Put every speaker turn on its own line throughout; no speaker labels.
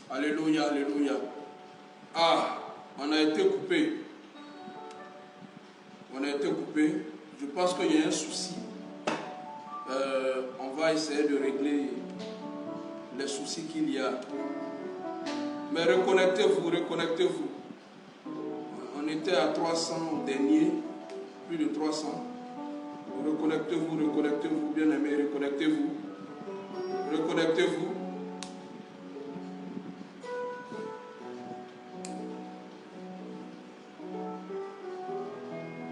Alléluia, alléluia. Ah, on a été coupé. On a été coupé. Je pense qu'il y a un souci. On va essayer de régler les soucis qu'il y a. Mais reconnectez-vous, reconnectez-vous. On était à 300 derniers, plus de 300. Reconnectez-vous, reconnectez-vous, bien-aimés, reconnectez-vous. Reconnectez-vous.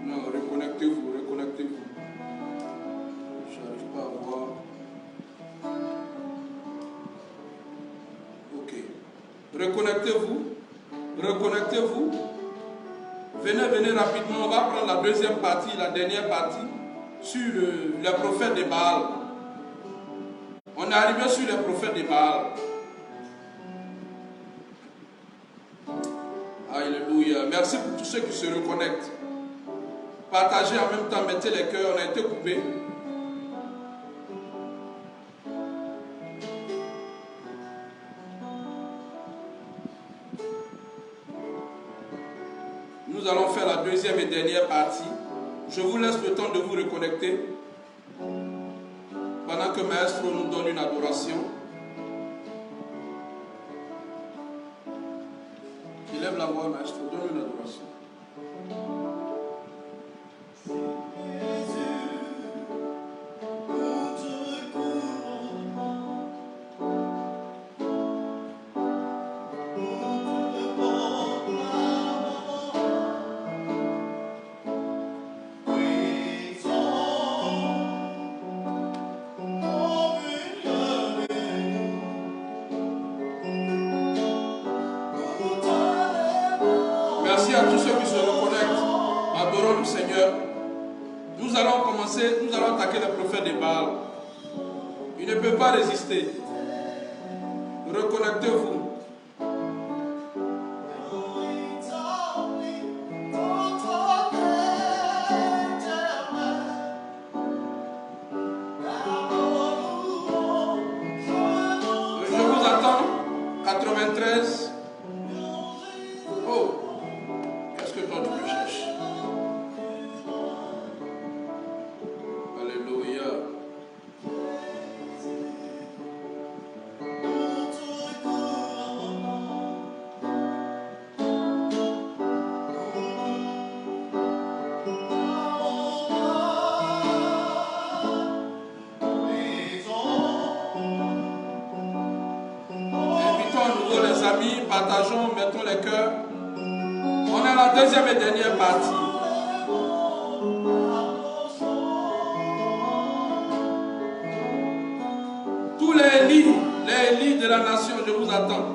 Non, reconnectez-vous, reconnectez-vous. Je n'arrive pas à voir. Ok. Reconnectez-vous. Reconnectez-vous. Venez, venez rapidement. On va prendre la deuxième partie, la dernière partie, sur les prophètes de Baal. On est arrivé sur les prophètes de Baal. Alléluia. Merci pour tous ceux qui se reconnectent. Partagez en même temps, mettez les cœurs, on a été coupés. Nous allons faire la deuxième et dernière partie. Je vous laisse le temps de vous reconnecter pendant que Maestro nous donne une adoration. Il lève la voix, Maestro, donne une adoration. Merci à tous ceux qui se reconnectent. Adorons le Seigneur. Nous allons commencer, nous allons attaquer le prophète de Baal. Il ne peut pas résister. Reconnectez-vous. Je vous attends. 93. Oh. Qu'est-ce que toi tu me cherches? Alléluia. Invitons à nouveau les amis, partageons, mettons les cœurs. On est à la deuxième et dernière partie. Tous les Élis de la nation, je vous attends.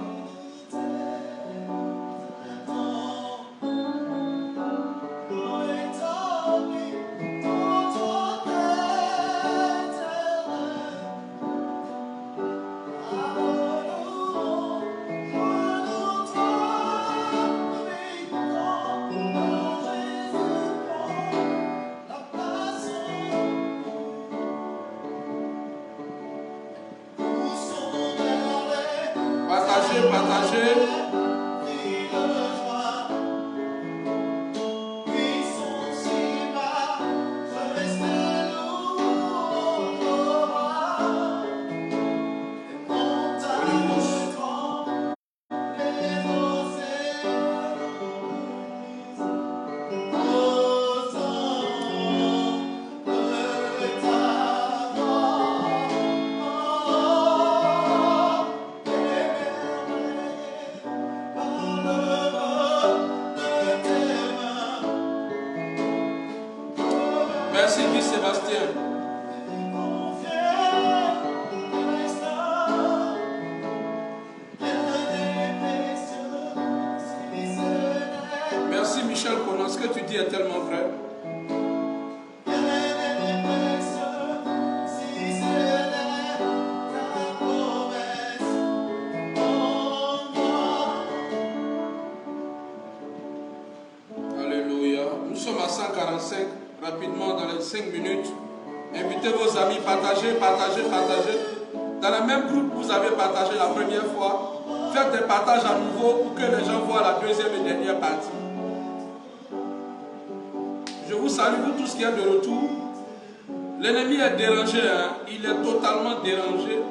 Partagez, partagez. Merci Guy Sébastien. Merci Michel Conan, ce que tu dis est tellement vrai. Alléluia. Nous sommes à 145. Rapidement, dans les 5 minutes. Invitez vos amis, partagez, partagez, partagez. Dans le même groupe, vous avez partagé la première fois. Faites des partages à nouveau pour que les gens voient la deuxième et dernière partie. Je vous salue, vous tous qui êtes de retour. L'ennemi est dérangé, hein? Il est totalement dérangé.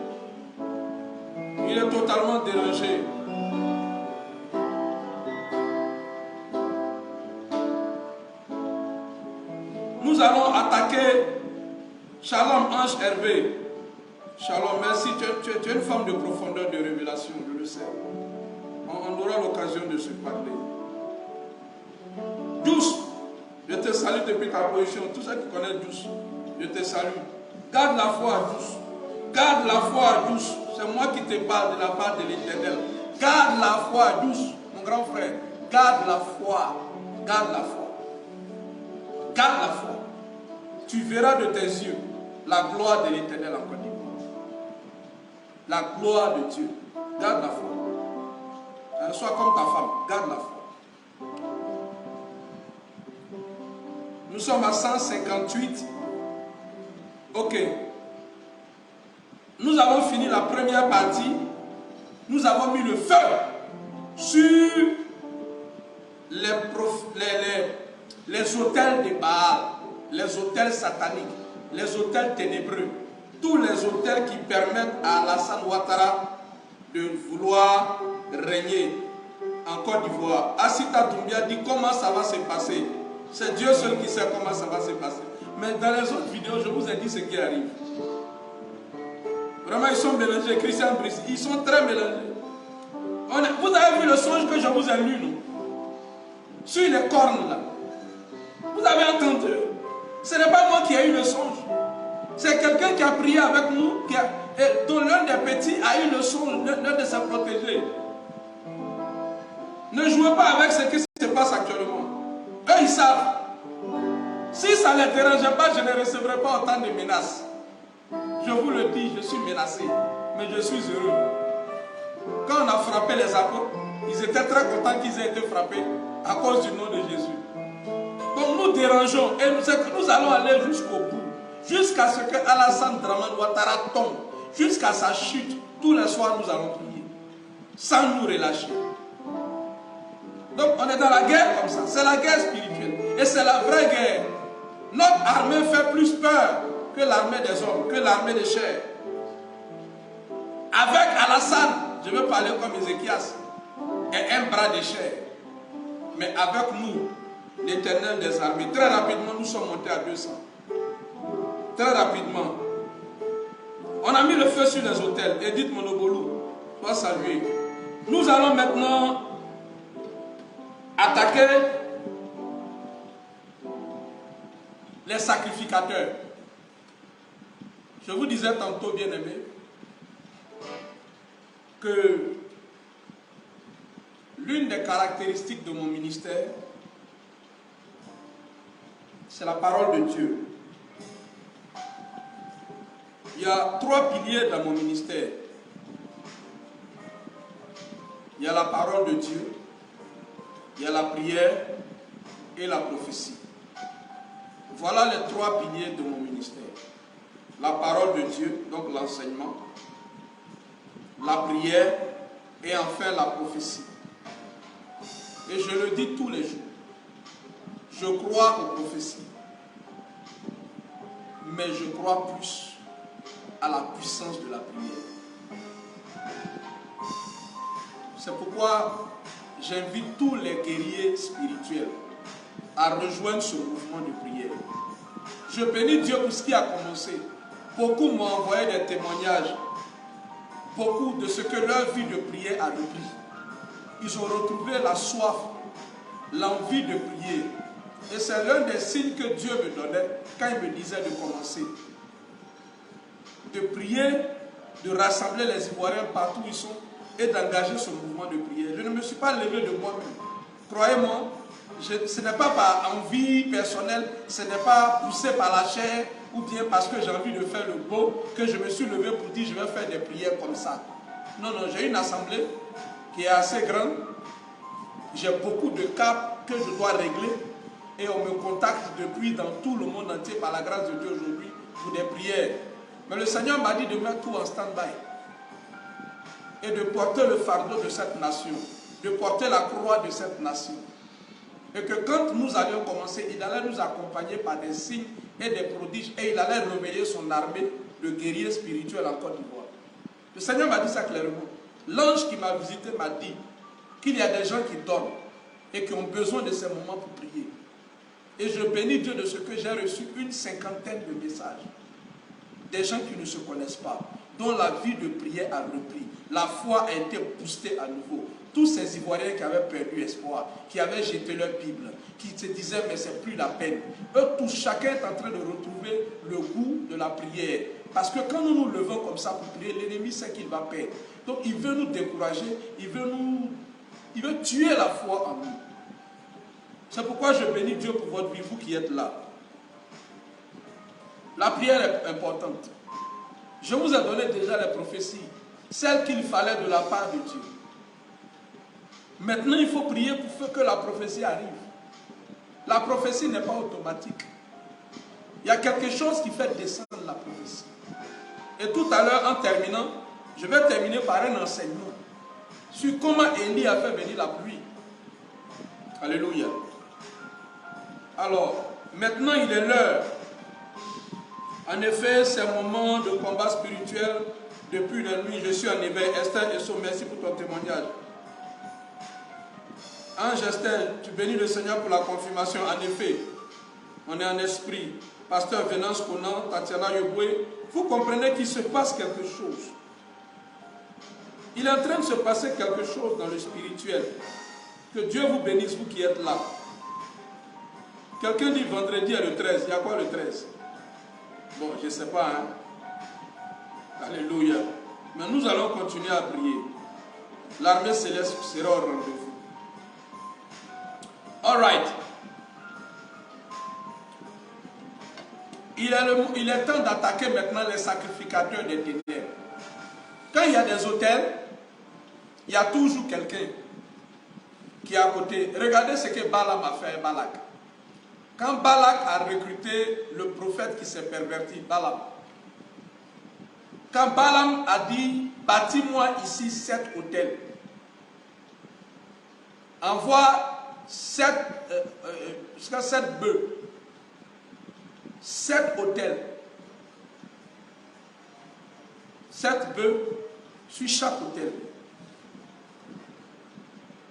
Il est totalement dérangé. Nous allons attaquer. Shalom, Ange Hervé. Shalom, merci. Tu es une femme de profondeur de révélation, je le sais. On aura l'occasion de se parler. Douce, je te salue depuis ta position. Tous ceux qui connaissent Douce, je te salue. Garde la foi, Douce. Garde la foi, Douce. C'est moi qui te parle de la part de l'Éternel. Garde la foi, Douce, mon grand frère. Garde la foi. Garde la foi. Garde la foi. Tu verras de tes yeux la gloire de l'Éternel en Côte d'Ivoire. La gloire de Dieu. Garde la foi. Sois comme ta femme. Garde la foi. Nous sommes à 158. Ok. Nous avons fini la première partie. Nous avons mis le feu sur les autels de Baal, les autels sataniques, les autels ténébreux, tous les autels qui permettent à Alassane Ouattara de vouloir régner en Côte d'Ivoire. Assita Doumbia dit comment ça va se passer. C'est Dieu seul qui sait comment ça va se passer. Mais dans les autres vidéos, je vous ai dit ce qui arrive. Vraiment, ils sont mélangés. Christian Brice, ils sont très mélangés. Vous avez vu le songe que je vous ai lu, non? Sur les cornes, là. Vous avez entendu? Ce n'est pas moi qui ai eu le songe. C'est quelqu'un qui a prié avec nous, dont l'un des petits a eu le songe, l'un de ses protégés. Ne jouez pas avec ce qui se passe actuellement. Eux, ils savent. Si ça ne les dérangeait pas, je ne recevrais pas autant de menaces. Je vous le dis, je suis menacé, mais je suis heureux. Quand on a frappé les apôtres, ils étaient très contents qu'ils aient été frappés à cause du nom de Jésus. Donc nous dérangeons et nous allons aller jusqu'au bout, jusqu'à ce que Alassane Dramane Ouattara tombe, jusqu'à sa chute. Tous les soirs, nous allons prier, sans nous relâcher. Donc on est dans la guerre comme ça, c'est la guerre spirituelle et c'est la vraie guerre. Notre armée fait plus peur que l'armée des hommes, que l'armée des chairs. Avec Alassane, je veux parler comme Ézéchias, et un bras de chair. Mais avec nous, l'Éternel des armées, très rapidement, nous sommes montés à 200. Très rapidement. On a mis le feu sur les hôtels. Edith Monobolou, doit saluer. Nous allons maintenant attaquer les sacrificateurs. Je vous disais tantôt, bien aimé, que l'une des caractéristiques de mon ministère, c'est la parole de Dieu. Il y a 3 piliers dans mon ministère. Il y a la parole de Dieu, il y a la prière et la prophétie. Voilà les 3 piliers de mon ministère. La parole de Dieu, donc l'enseignement, la prière et enfin la prophétie. Et je le dis tous les jours. Je crois aux prophéties. Mais je crois plus à la puissance de la prière. C'est pourquoi j'invite tous les guerriers spirituels à rejoindre ce mouvement de prière. Je bénis Dieu pour ce qui a commencé. Beaucoup m'ont envoyé des témoignages. Beaucoup de ce que leur vie de prière a repris. Ils ont retrouvé la soif, l'envie de prier. Et c'est l'un des signes que Dieu me donnait quand il me disait de commencer. De prier, de rassembler les Ivoiriens partout où ils sont et d'engager ce mouvement de prière. Je ne me suis pas levé de moi-même. Croyez-moi, ce n'est pas par envie personnelle, ce n'est pas poussé par la chair ou bien parce que j'ai envie de faire le beau que je me suis levé pour dire je vais faire des prières comme ça. Non, non, j'ai une assemblée qui est assez grande. J'ai beaucoup de cas que je dois régler et on me contacte depuis dans tout le monde entier par la grâce de Dieu aujourd'hui pour des prières. Mais le Seigneur m'a dit de mettre tout en stand-by et de porter le fardeau de cette nation, de porter la croix de cette nation. Et que quand nous allions commencer, il allait nous accompagner par des signes et des prodiges et il allait réveiller son armée de guerriers spirituels en Côte d'Ivoire. Le Seigneur m'a dit ça clairement. L'ange qui m'a visité m'a dit qu'il y a des gens qui dorment et qui ont besoin de ces moments pour prier. Et je bénis Dieu de ce que j'ai reçu une cinquantaine de messages. Des gens qui ne se connaissent pas, dont la vie de prière a repris. La foi a été boostée à nouveau. Tous ces Ivoiriens qui avaient perdu espoir, qui avaient jeté leur Bible, qui se disaient mais c'est plus la peine. Eux tous, chacun est en train de retrouver le goût de la prière. Parce que quand nous nous levons comme ça pour prier, l'ennemi sait qu'il va perdre. Donc il veut nous décourager, il veut tuer la foi en nous. C'est pourquoi je bénis Dieu pour votre vie, vous qui êtes là. La prière est importante. Je vous ai donné déjà les prophéties, celles qu'il fallait de la part de Dieu. Maintenant, il faut prier pour que la prophétie arrive. La prophétie n'est pas automatique. Il y a quelque chose qui fait descendre la prophétie. Et tout à l'heure, en terminant, je vais terminer par un enseignement sur comment Élie a fait venir la pluie. Alléluia. Alors, maintenant, il est l'heure. En effet, ces moments de combat spirituel, depuis la nuit, je suis en éveil. Esther et merci pour ton témoignage. Ange Esther, tu bénis le Seigneur pour la confirmation. En effet, on est en esprit. Pasteur Venance Conan, Tatiana Yoboué, vous comprenez qu'il se passe quelque chose. Il est en train de se passer quelque chose dans le spirituel. Que Dieu vous bénisse, vous qui êtes là. Quelqu'un dit vendredi est le 13. Il y a quoi le 13? Bon, je ne sais pas. Hein? Alléluia. Mais nous allons continuer à prier. L'armée céleste sera au rendez-vous. All right. Il est temps d'attaquer maintenant les sacrificateurs des ténèbres. Quand il y a des autels, il y a toujours quelqu'un qui est à côté. Regardez ce que Balaam a fait à Balak. Quand Balak a recruté le prophète qui s'est perverti, Balaam. Quand Balaam a dit, bâtis-moi ici 7 autels. Envoie 7 bœufs. 7 autels. 7 bœufs sur chaque autel.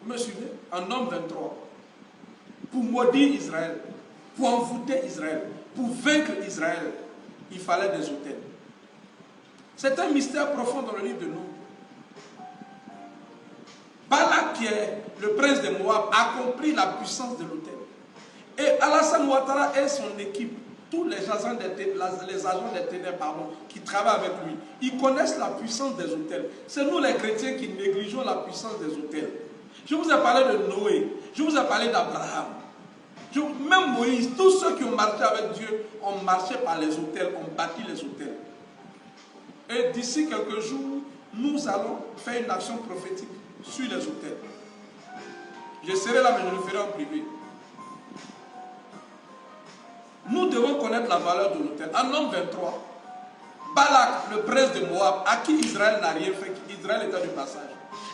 Vous me suivez? En Nombre 23. Pour maudire Israël, pour envoûter Israël, pour vaincre Israël, il fallait des autels. C'est un mystère profond dans le livre de Nombres. Balak, qui est le prince de Moab, a compris la puissance de l'autel. Et Alassane Ouattara et son équipe, tous les agents des ténèbres, qui travaillent avec lui, ils connaissent la puissance des autels. C'est nous les chrétiens qui négligeons la puissance des autels. Je vous ai parlé de Noé, je vous ai parlé d'Abraham. Même Moïse, tous ceux qui ont marché avec Dieu ont marché par les autels, ont bâti les autels. Et d'ici quelques jours, nous allons faire une action prophétique sur les autels. Je serai là, mais je le ferai en privé. Nous devons connaître la valeur de l'autel. En Nombre 23, Balak, le prince de Moab, à qui Israël n'a rien fait, Israël était du passage,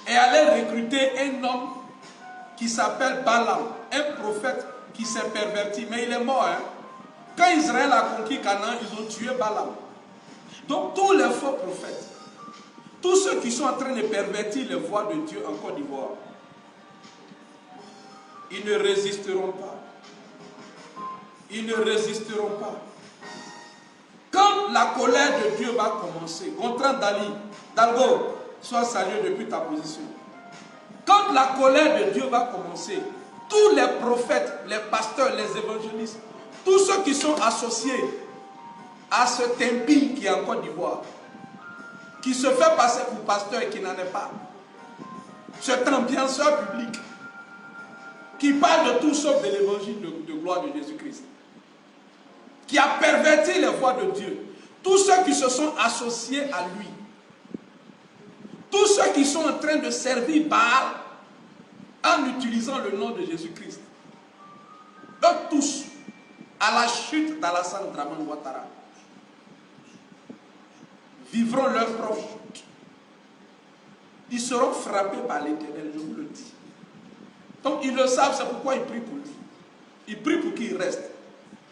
et allait recruter un homme qui s'appelle Balaam, un prophète qui s'est perverti, mais il est mort. Hein? Quand Israël a conquis Canaan, ils ont tué Balaam. Donc tous les faux prophètes, tous ceux qui sont en train de pervertir les voies de Dieu en Côte d'Ivoire, ils ne résisteront pas. Ils ne résisteront pas. Quand la colère de Dieu va commencer, Gontran Dalgo, sois salué depuis ta position. Quand la colère de Dieu va commencer, tous les prophètes, les pasteurs, les évangélistes, tous ceux qui sont associés à ce temple qui est en Côte d'Ivoire, qui se fait passer pour pasteur et qui n'en est pas, cet ambianceur public, qui parle de tout sauf de l'évangile de gloire de Jésus-Christ, qui a perverti les voies de Dieu, tous ceux qui se sont associés à lui, tous ceux qui sont en train de servir Baal en utilisant le nom de Jésus-Christ, eux tous, à la chute d'Alassane Dramane Ouattara, vivront leur propre chute. Ils seront frappés par l'Éternel, je vous le dis. Donc ils le savent, c'est pourquoi ils prient pour lui. Ils prient pour qu'il reste.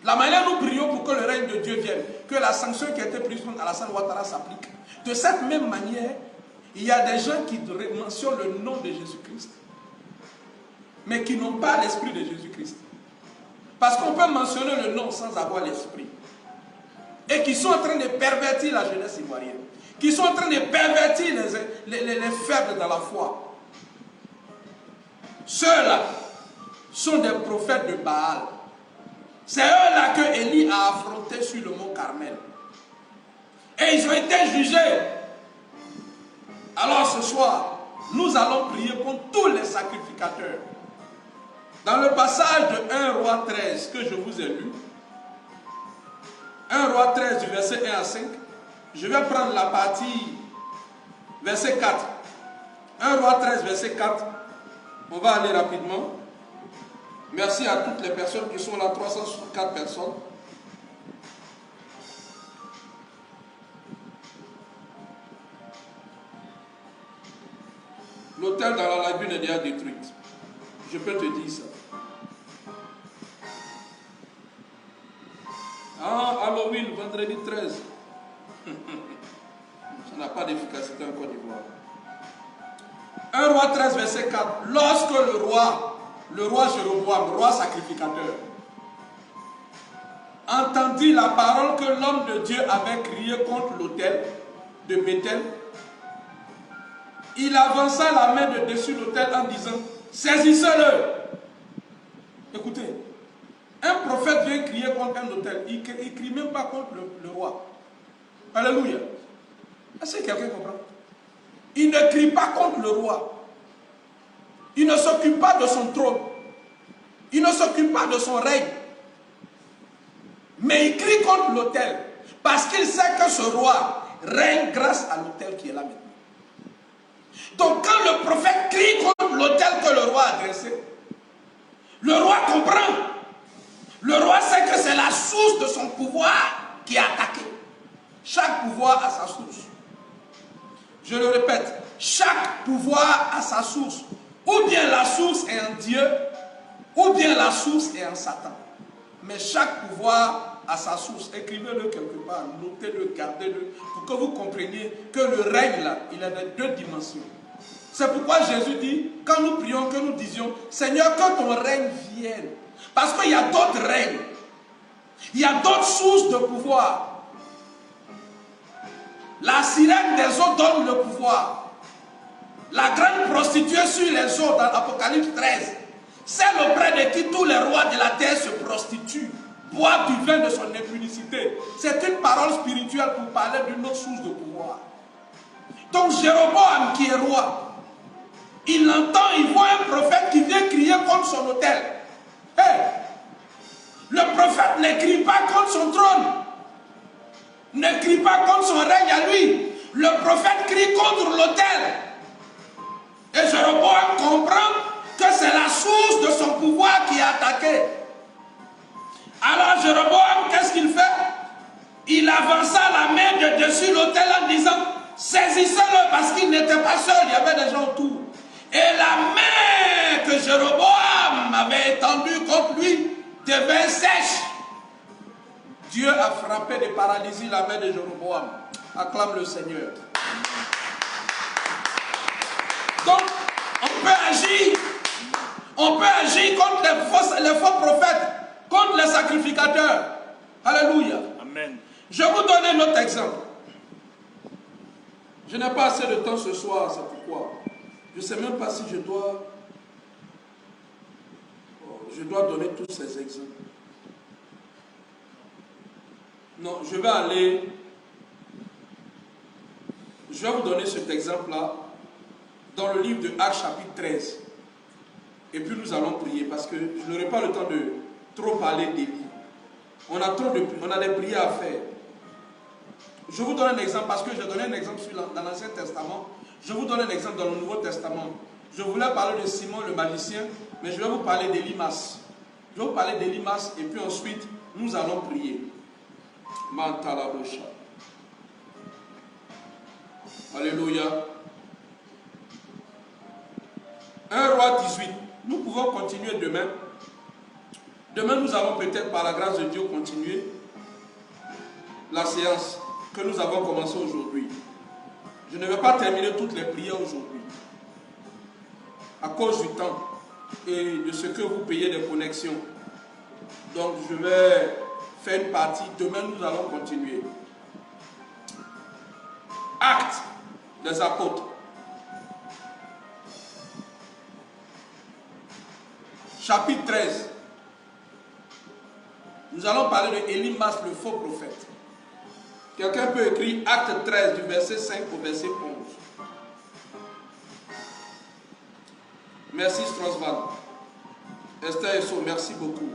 La manière dont nous prions pour que le règne de Dieu vienne, que la sanction qui a été prise contre Alassane Ouattara s'applique. De cette même manière, il y a des gens qui mentionnent le nom de Jésus-Christ, mais qui n'ont pas l'esprit de Jésus-Christ. Parce qu'on peut mentionner le nom sans avoir l'esprit. Et qui sont en train de pervertir la jeunesse ivoirienne. Qui sont en train de pervertir les faibles dans la foi. Ceux-là sont des prophètes de Baal. C'est eux-là que Élie a affronté sur le mont Carmel. Et ils ont été jugés. Alors ce soir, nous allons prier contre tous les sacrificateurs. Dans le passage de 1 Roi 13 que je vous ai lu, 1 Roi 13 du verset 1 à 5, je vais prendre la partie verset 4. 1 Roi 13 verset 4, on va aller rapidement. Merci à toutes les personnes qui sont là, 364 personnes. L'hôtel dans la lagune est déjà détruit. Je peux te dire ça. Ah, Halloween, vendredi 13. Ça n'a pas d'efficacité en Côte d'Ivoire. 1 Roi 13, verset 4. Lorsque le roi Jéroboam, roi sacrificateur, entendit la parole que l'homme de Dieu avait criée contre l'autel de Bethel, il avança la main de dessus l'autel en disant, saisissez-le. Écoutez, un prophète vient crier contre un autel, il ne crie même pas contre le roi. Alléluia. Est-ce que quelqu'un comprend? Il ne crie pas contre le roi. Il ne s'occupe pas de son trône. Il ne s'occupe pas de son règne. Mais il crie contre l'autel. Parce qu'il sait que ce roi règne grâce à l'autel qui est là maintenant. Donc quand le prophète crie contre l'autel que le roi a dressé, le roi comprend. Le roi sait que c'est la source de son pouvoir qui est attaquée. Chaque pouvoir a sa source. Je le répète, chaque pouvoir a sa source. Ou bien la source est en Dieu, ou bien la source est en Satan. Mais chaque pouvoir a sa source. Écrivez-le quelque part, notez-le, gardez-le, pour que vous compreniez que le règne là, il a deux dimensions. C'est pourquoi Jésus dit, quand nous prions, que nous disions, Seigneur, que ton règne vienne. Parce qu'il y a d'autres règnes. Il y a d'autres sources de pouvoir. La sirène des eaux donne le pouvoir. La grande prostituée sur les eaux dans Apocalypse 13, celle auprès de qui tous les rois de la terre se prostituent, boivent du vin de son impunicité. C'est une parole spirituelle pour parler d'une autre source de pouvoir. Donc Jéroboam qui est roi, il entend, il voit un prophète qui vient crier contre son autel. Hey, le prophète ne crie pas contre son trône, ne crie pas contre son règne à lui. Le prophète crie contre l'autel. Et Jéroboam comprend que c'est la source de son pouvoir qui est attaquée. Alors Jéroboam, qu'est-ce qu'il fait? Il avança la main de dessus l'autel en disant, saisissez-le, parce qu'il n'était pas seul, il y avait des gens autour. Et la main que Jéroboam avait étendue contre lui devint sèche. Dieu a frappé de paralysie la main de Jéroboam. Acclame le Seigneur. Donc, on peut agir contre les faux prophètes, contre les sacrificateurs. Alléluia.
Amen.
Je vous donne un autre exemple. Je n'ai pas assez de temps ce soir, c'est pourquoi. Je ne sais même pas si je dois donner tous ces exemples. Non, je vais vous donner cet exemple-là dans le livre de Actes chapitre 13. Et puis nous allons prier parce que je n'aurai pas le temps de trop parler d'Élie. On a des prières à faire. Je vous donne un exemple parce que j'ai donné un exemple dans l'Ancien Testament. Je vous donne un exemple dans le Nouveau Testament. Je voulais parler de Simon le magicien, mais je vais vous parler d'Élimas. Je vais vous parler d'Élimas et puis ensuite nous allons prier. Mantalabosha. Alléluia. 1 Roi 18. Nous pouvons continuer demain. Demain, nous allons peut-être, par la grâce de Dieu, continuer la séance que nous avons commencée aujourd'hui. Je ne vais pas terminer toutes les prières aujourd'hui, à cause du temps et de ce que vous payez des connexions. Donc, je vais faire une partie. Demain, nous allons continuer. Actes des apôtres. Chapitre 13. Nous allons parler de Élymas, le faux prophète. Quelqu'un peut écrire Acte 13 du verset 5 au verset 11. Merci Strasval. Esther Esso, merci beaucoup.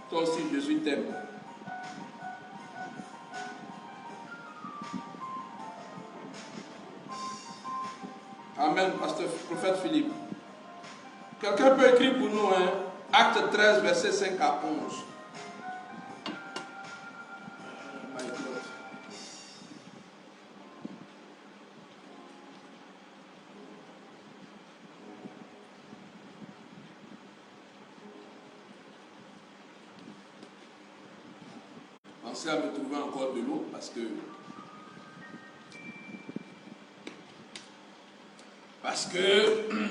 Toi aussi, Jésus t'aime. Amen, pasteur prophète Philippe. Quelqu'un peut écrire pour nous, hein, Acte 13, verset 5 à 11. My God. Pensez à me trouver encore de l'eau parce que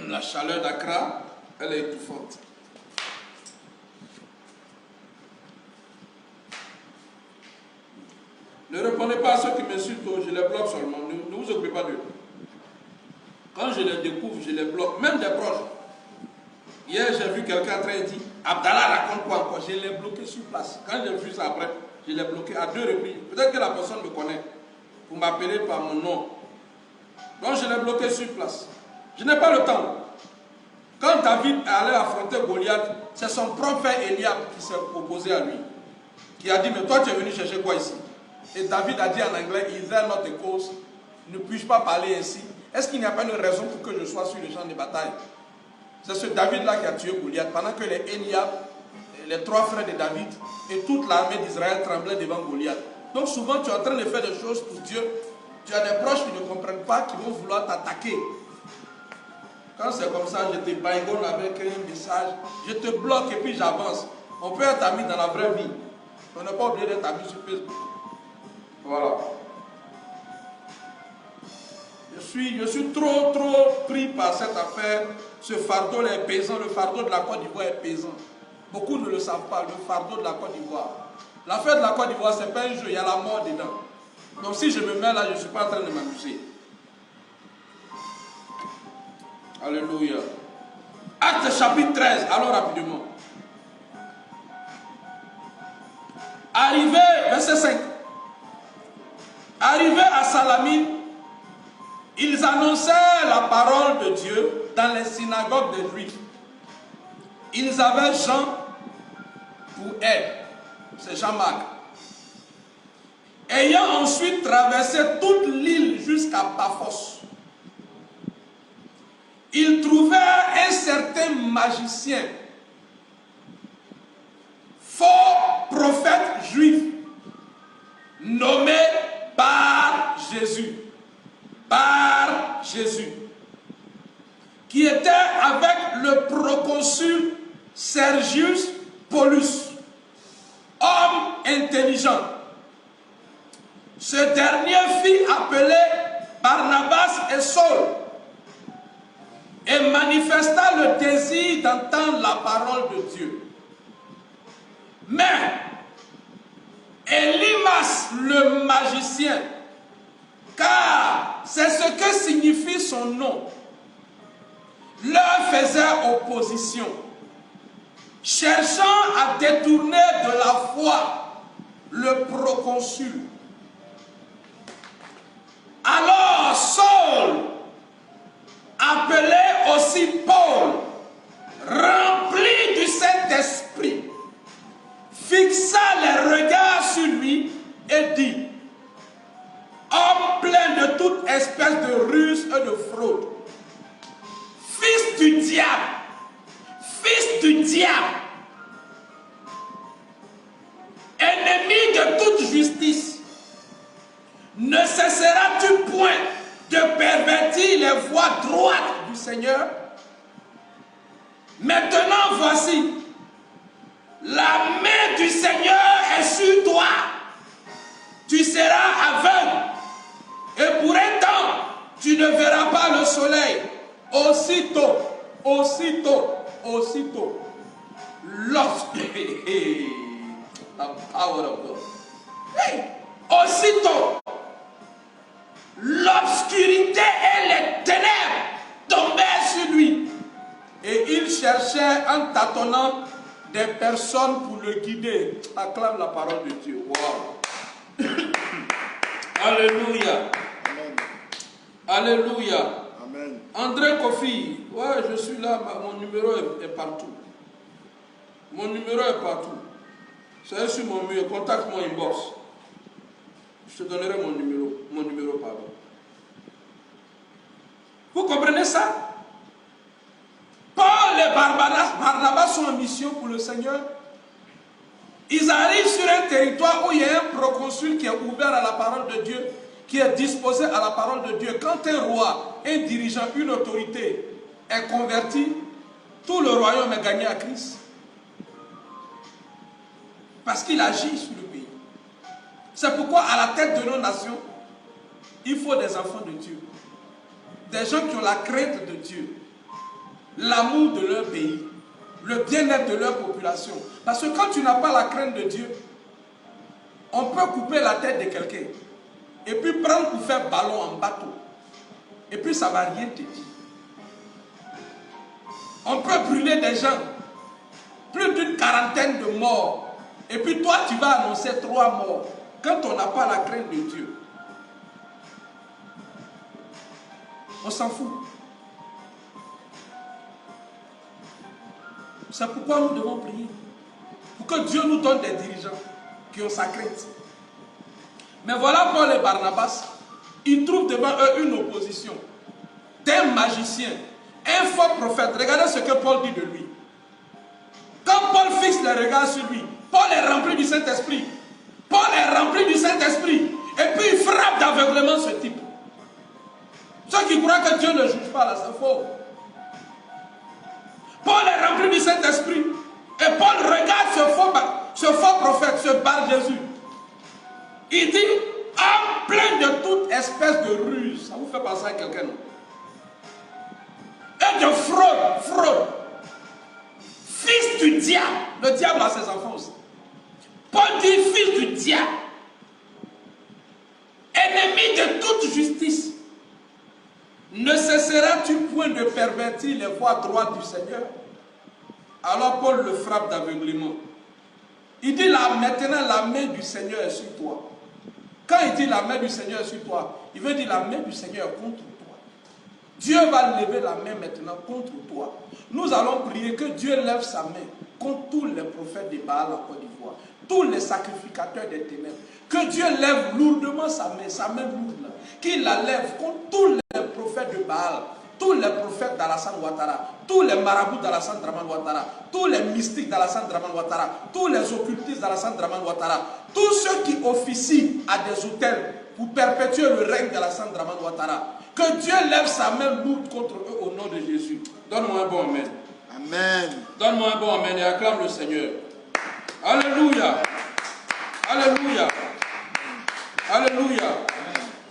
la chaleur d'Accra, elle est étouffante. Ne répondez pas à ceux qui m'insultent, je les bloque seulement. Ne vous occupez pas d'eux. Quand je les découvre, je les bloque, même des proches. Hier, j'ai vu quelqu'un en train de dire Abdallah raconte quoi encore. Je l'ai bloqué sur place. Quand j'ai vu ça après, je l'ai bloqué à 2 reprises. Peut-être que la personne me connaît pour m'appeler par mon nom. Donc je l'ai bloqué sur place. Je n'ai pas le temps. Quand David est allé affronter Goliath, c'est son propre frère Eliab qui s'est opposé à lui. Qui a dit, mais toi tu es venu chercher quoi ici? Et David a dit en anglais, is there not a cause? Ne puis-je pas parler ainsi? Est-ce qu'il n'y a pas une raison pour que je sois sur le champ de bataille? C'est ce David-là qui a tué Goliath, pendant que les Eliab, les 3 frères de David et toute l'armée d'Israël tremblaient devant Goliath. Donc souvent tu es en train de faire des choses pour Dieu. Tu as des proches qui ne comprennent pas, qui vont vouloir t'attaquer. Quand c'est comme ça, je te baïgonne avec un message, je te bloque et puis j'avance. On peut être amis dans la vraie vie. On n'est pas obligé d'être amis sur Facebook. Voilà. Je suis trop pris par cette affaire. Ce fardeau est pesant. Le fardeau de la Côte d'Ivoire est pesant. Beaucoup ne le savent pas, le fardeau de la Côte d'Ivoire. L'affaire de la Côte d'Ivoire, ce n'est pas un jeu, il y a la mort dedans. Donc si je me mets là, je ne suis pas en train de m'amuser. Alléluia. Acte chapitre 13, allons rapidement. Arrivé, verset 5. Arrivé à Salamine, ils annonçaient la parole de Dieu dans les synagogues des Juifs. Ils avaient Jean pour aide. C'est Jean-Marc. Ayant ensuite traversé toute l'île jusqu'à Paphos, ils trouvèrent un certain magicien, faux prophète juif, nommé Bar Jésus, qui était avec le proconsul Sergius Paulus, homme intelligent. Ce dernier fit appeler Barnabas et Saul et manifesta le désir d'entendre la parole de Dieu. Mais Élymas le magicien, car c'est ce que signifie son nom, leur faisait opposition, cherchant à détourner de la foi le proconsul. Alors Saul, appelé aussi Paul, rempli du Saint-Esprit, fixa les regards sur lui et dit: homme plein de toute espèce de ruse et de fraude, fils du diable, ennemi de toute justice, ne cesseras-tu point
perverti les voies droites du Seigneur, maintenant voici, la main du Seigneur est sur toi. Tu seras aveugle et pour un temps, tu ne verras pas le soleil. Aussitôt, lorsque... The power of God. Hey, aussitôt, l'obscurité et les ténèbres tombaient sur lui. Et il cherchait en tâtonnant des personnes pour le guider. Acclame la parole de Dieu. Wow. Alléluia.
Amen.
Alléluia.
Amen.
André Kofi, ouais, je suis là, mon numéro est partout. Mon numéro est partout. C'est sur mon mur, contacte mon inbox. Je te donnerai mon numéro, pardon. Vous comprenez ça? Paul et Barnabas sont en mission pour le Seigneur. Ils arrivent sur un territoire où il y a un proconsul qui est ouvert à la parole de Dieu, qui est disposé à la parole de Dieu. Quand un roi, un dirigeant, une autorité est converti, tout le royaume est gagné à Christ. Parce qu'il agit sur le pays. C'est pourquoi à la tête de nos nations, il faut des enfants de Dieu. Des gens qui ont la crainte de Dieu, l'amour de leur pays, le bien-être de leur population. Parce que quand tu n'as pas la crainte de Dieu, on peut couper la tête de quelqu'un et puis prendre pour faire ballon en bateau. Et puis ça ne va rien te dire. On peut brûler des gens, plus d'une quarantaine de morts. Et puis toi, tu vas annoncer 3 morts quand on n'a pas la crainte de Dieu. On s'en fout. C'est pourquoi nous devons prier. Pour que Dieu nous donne des dirigeants qui ont sa crainte. Mais voilà Paul et Barnabas, ils trouvent devant eux une opposition d'un magicien, un faux prophète. Regardez ce que Paul dit de lui. Quand Paul fixe les regards sur lui, Paul est rempli du Saint-Esprit. Paul est rempli du Saint-Esprit. Et puis il frappe d'aveuglement ce type. Ceux qui croient que Dieu ne juge pas là, c'est faux. Paul est rempli du Saint-Esprit. Et Paul regarde ce faux prophète, ce Bar-Jésus. Il dit, en plein de toute espèce de ruse. Ça vous fait penser à quelqu'un, non? Et de fraude. Fils du diable. Le diable a ses enfants aussi. Paul dit, fils du diable. Ennemi de toute justice. Ne cesseras-tu point de pervertir les voies droites du Seigneur? Alors Paul le frappe d'aveuglement. Il dit là, maintenant la main du Seigneur est sur toi. Quand il dit la main du Seigneur est sur toi, il veut dire la main du Seigneur est contre toi. Dieu va lever la main maintenant contre toi. Nous allons prier que Dieu lève sa main contre tous les prophètes de Baal en Côte d'Ivoire, tous les sacrificateurs des ténèbres. Que Dieu lève lourdement sa main lourde là, qu'il la lève contre tous les prophètes de Baal, tous les prophètes d'Alassane Ouattara, tous les marabouts d'Alassane Draman Ouattara, tous les mystiques d'Alassane Draman Ouattara, tous les occultistes d'Alassane Draman Ouattara, tous ceux qui officient à des hôtels pour perpétuer le règne d'Alassane Draman Ouattara. Que Dieu lève sa main lourde contre eux au nom de Jésus. Donne-moi un bon amen.
Amen.
Donne-moi un bon amen et acclame le Seigneur. Alléluia. Alléluia. Alléluia.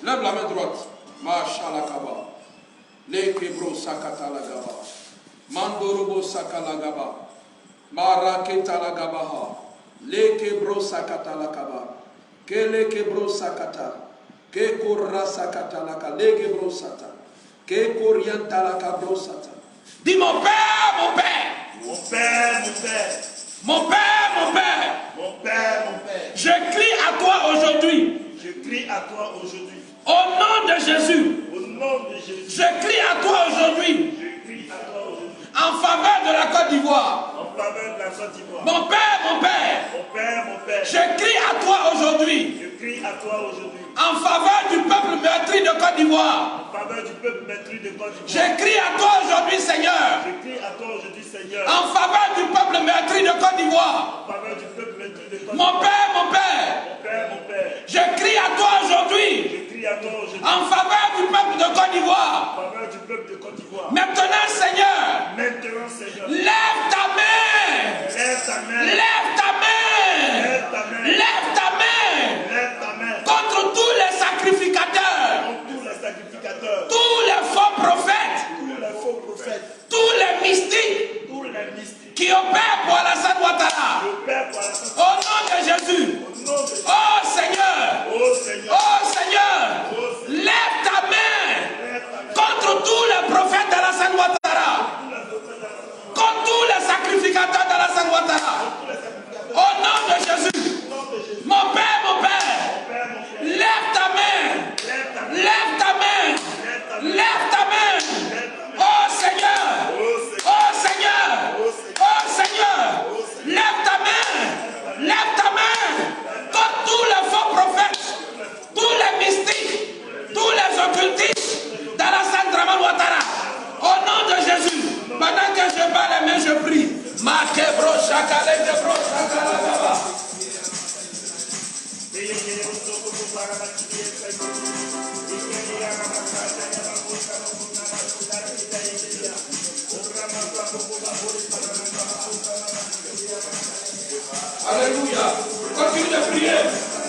Lève la main droite. Mashallah. Lekebro sakata la gaba. Mandorobo sakala gaba. Maraketa la gabaha. Lekebro sakata la gaba. Kelekebro sakata. Ke korra sakata la ka. Lekebro sata. Ke korianta la kabro sata. Dis mon père, mon père.
Mon père, mon père.
Mon père, mon père.
Mon père, mon père.
Je crie à toi aujourd'hui.
Je crie à toi aujourd'hui.
Au nom de Jésus.
Au nom de Jésus.
Je crie à toi aujourd'hui.
Je crie à toi aujourd'hui.
En faveur de la Côte d'Ivoire.
En faveur de la Côte d'Ivoire.
Mon père, mon père.
Mon père, mon père.
Je crie à toi aujourd'hui.
Je crie à toi aujourd'hui.
En faveur du peuple meurtri de Côte d'Ivoire.
En faveur du peuple meurtri de Côte d'Ivoire.
Je crie à toi aujourd'hui, Seigneur.
Je crie à toi aujourd'hui, Seigneur.
En faveur du peuple meurtri de Côte d'Ivoire.
En faveur du peuple meurtri de Côte d'Ivoire.
Mon père, mon père.
Mon père, mon père.
Je crie à toi aujourd'hui.
Je crie à toi aujourd'hui.
En faveur du peuple de Côte d'Ivoire.
En faveur du peuple de Côte d'Ivoire.
Maintenant, Seigneur,
Maintenant, Seigneur,
lève ta main.
lève ta main.
Lève ta main.
Lève ta main.
Lève ta main.
Lève ta main.
Contre tous les sacrificateurs.
Contre tous les sacrificateurs.
Tous les faux prophètes.
Tous les faux prophètes.
Tous les mystiques.
Tous les mystiques.
Qui opèrent pour Alassane Ouattara.
Le Père pour la
Au nom de Jésus.
Au nom de Jésus.
Oh Seigneur.
Oh Seigneur.
Oh Seigneur. Lève ta main. Contre tous les prophètes d'Alassane Ouattara. Contre tous les sacrificateurs d'Alassane Ouattara. Au nom de Jésus. Mon Père, lève ta main. Lève ta main. Lève ta main. Oh Seigneur. Oh Seigneur. Oh Seigneur. Lève ta main. Lève ta main. Contre tous les faux prophètes, tous les mystiques, tous les occultistes d'Alassane Dramane Ouattara. Au nom de Jésus. Pendant que je bats les mains, je prie. Ma kebro shakale kebro shakala baba. Alléluia. Continue de prier.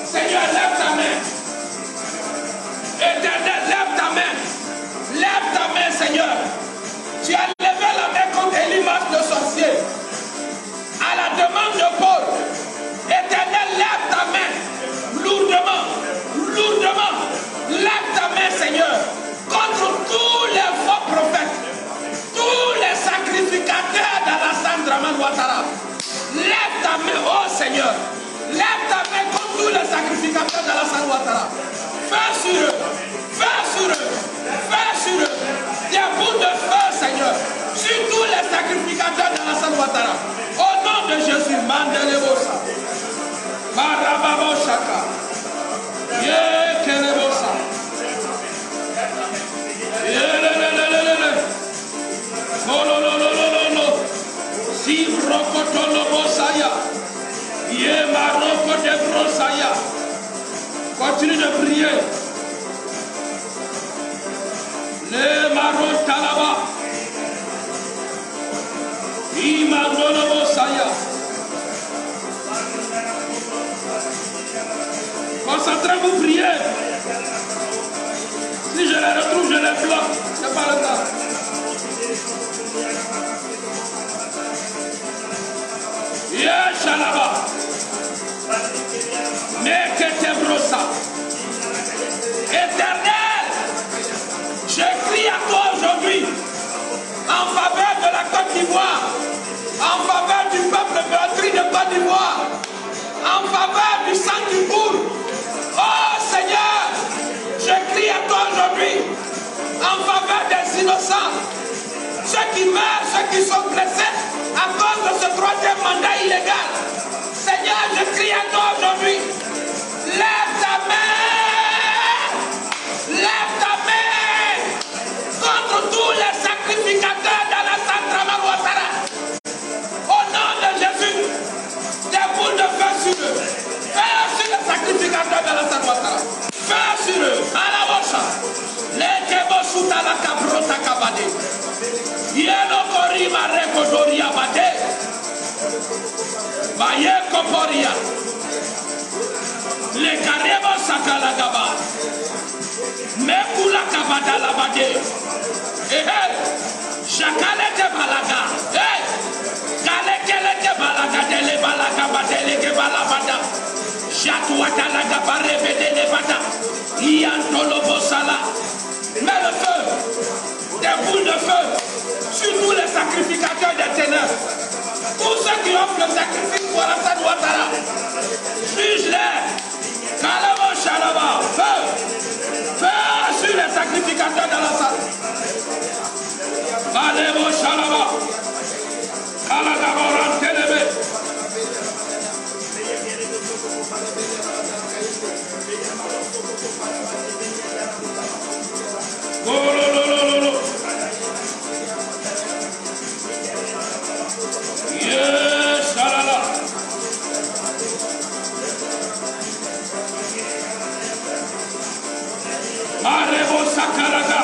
Seigneur, lève ta main. Éternel, lève ta main. Lève ta main, Seigneur. Tu as levé la main contre Elimas le sorcier. À la demande de Paul. Éternel, lève ta main. Lourdement. Lourdement. Lève ta main, Seigneur. Contre tous les faux prophètes. Tous les sacrificateurs d'Alassane Dramane Ouattara. Lève ta main, oh Seigneur. Lève ta main contre tous les sacrificateurs d'Alassane Ouattara. Fais sur eux. Fais sur eux. Fais sur eux. Des bouts de feu, Seigneur. Sur tous les sacrificateurs d'Alassane Ouattara. Au nom de Jésus, Mandelebosa. Marababo Shaka. Yekelebosa. Yelelelelele. Molololololo. Si brokotolo bosaya. Ye maroko de brosaya. Continue de prier. Le maron talaba. Imandolo bosaya. Concentrez-vous, priez. Si je les retrouve, je les bloque. C'est pas le temps. Yeshalaba. Mekete brosa. Éternel, je crie à toi aujourd'hui en faveur de la Côte d'Ivoire, en faveur du peuple meurtri de Côte d'Ivoire, en faveur du sang du bourg. Oh Seigneur, je crie à toi aujourd'hui en faveur des innocents, ceux qui meurent, ceux qui sont blessés à cause de ce troisième mandat illégal. Seigneur, je crie à toi aujourd'hui. Lève ta main. Lève ta main contre tous les sacrificateurs d'Alassane Dramane Ouattara. Au nom de Jésus, des boules de feu sur eux. Fais sur les sacrificateurs d'Alassane Ouattara. Fais sur eux. À la bocha. Les kebosuta la cabrota kabade. Yelo korima rekodori abade. Baye koporia. Le karebo sakala gaba. Mekula kabada labade. Shakale te balaga. Kale kele te balaga dele balaga badele ke balabada. Jatouata la gabare bedele bada. Iantolo bosala. Mets le feu. Des boules de feu. Sur tous les sacrificateurs des ténèbres. Tous ceux qui offrent le sacrifice pour Alassane Ouattara. Juge-les. Kalamo Shalaba. Feu. Feu sur les sacrificateurs d'Alassane. Kalamo Shalaba. Kalagamoran Telebe. Gololololo. Yes, alala. Marebo Sakaraga.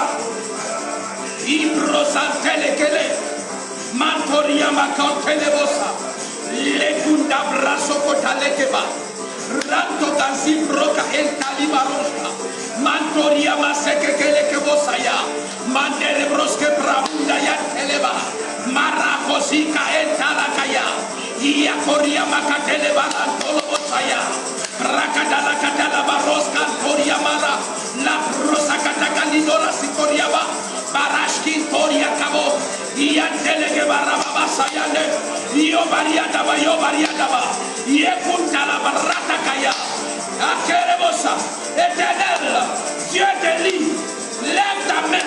Mantoria Macantelebosa, Legunda Braso Cotalekeba, Ranto Tansi Broca El Talibarosa, Mantoria Maseke Kelekebosaya, Mandere Broske Bravunda Yanteleba, Maracosica El Talakaya, Iacoria Macateleba Antolobosaya, Bracadala Catala Barosca, Toria Mara, La Rosa Catagalidora Sicoriaba, Barashkin Toria Cabo, Iantelege Barababa Sayane, Io Variadaba, Yepunta la Barata Kaya, Akerebosa, Éternel, Dieu te lit, lève ta main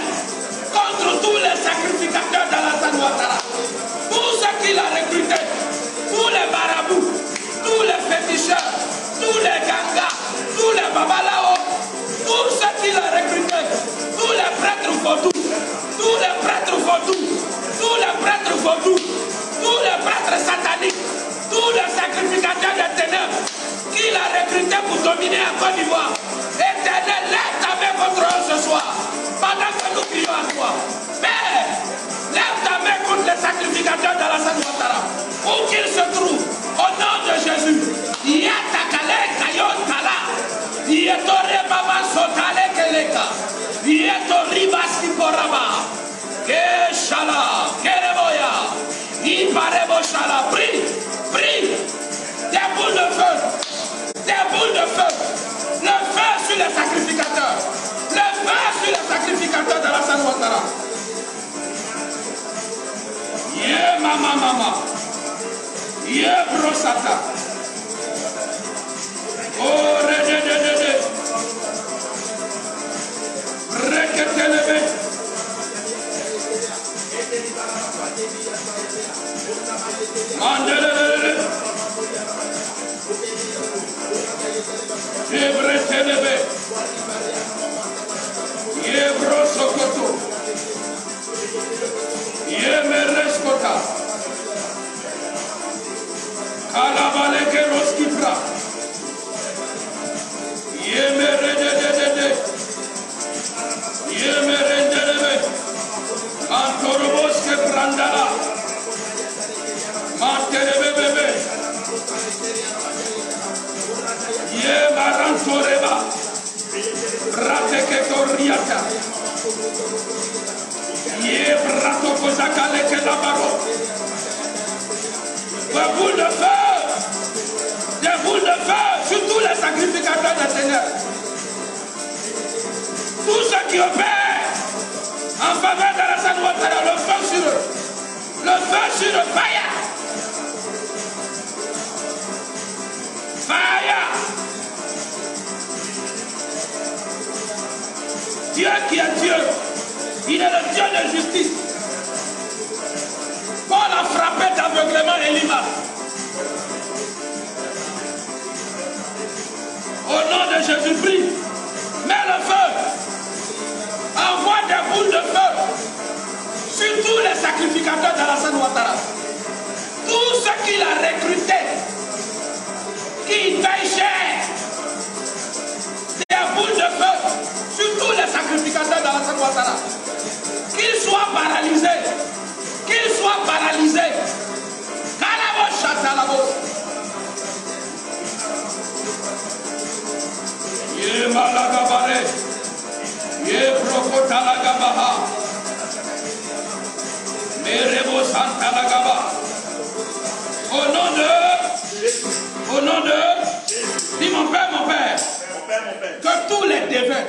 contre tous les sacrificateurs de la Ouattara, tous ceux qu'il a recrutés, tous les marabouts, tous les féticheurs, tous les gangas, tous les babalao, tous ceux qu'il a recrutés, tous les prêtres vaudous, tous les prêtres vaudous, tous les prêtres vaudous, tous les prêtres sataniques, tous les sacrificateurs des ténèbres qu'il a recrutés pour dominer en Côte d'Ivoire. Éternel, lève ta main contre eux ce soir, pendant que nous crions à toi. Père, lève ta main contre les sacrificateurs de la Ouattara, où qu'ils se trouvent, au nom de Jésus. Yatakale kayon tala, yetore baba sotale keleka, yetori baski poraba, keshala, kereboya, iparebo shala, prie, des boules de feu, le feu sur les sacrificateurs, le feu sur les sacrificateurs de la Ouattara. Yeah mama, yeah brosata. Oh, redededede. Reketelebe. Mandelelele. Ebretelebe. Yebrosokoto. Yemereskota. Kalabaleke roskipra. Yemeredededede. Yemerendelebe. Antoroboske brandala. Mantelebebebe. Yemarantoreba. Rateketoriata. Yebratokozakaleke labaro. Des boules de feu sur tous les sacrificateurs des ténèbres. Tous ceux qui opèrent en faveur de la Ouattara, le feu sur eux. Le feu sur le fire. Fire. Dieu qui est Dieu, il est le Dieu de justice. Paul a frappé d'aveuglement Élymas. Au nom de Jésus-Christ, mets le feu. Envoie des boules de feu sur tous les sacrificateurs de la Ouattara. Tous ceux qu'il a recrutés, qui payent cher. Des boules de feu sur tous les sacrificateurs de la Ouattara. Qu'ils soient paralysés. Qu'ils soient paralysés. Kalabo chatalabo. Ye malagabare. Ye prokotalagabaha. Merebo santalagaba. Au nom de, dis mon père, que tous les devins,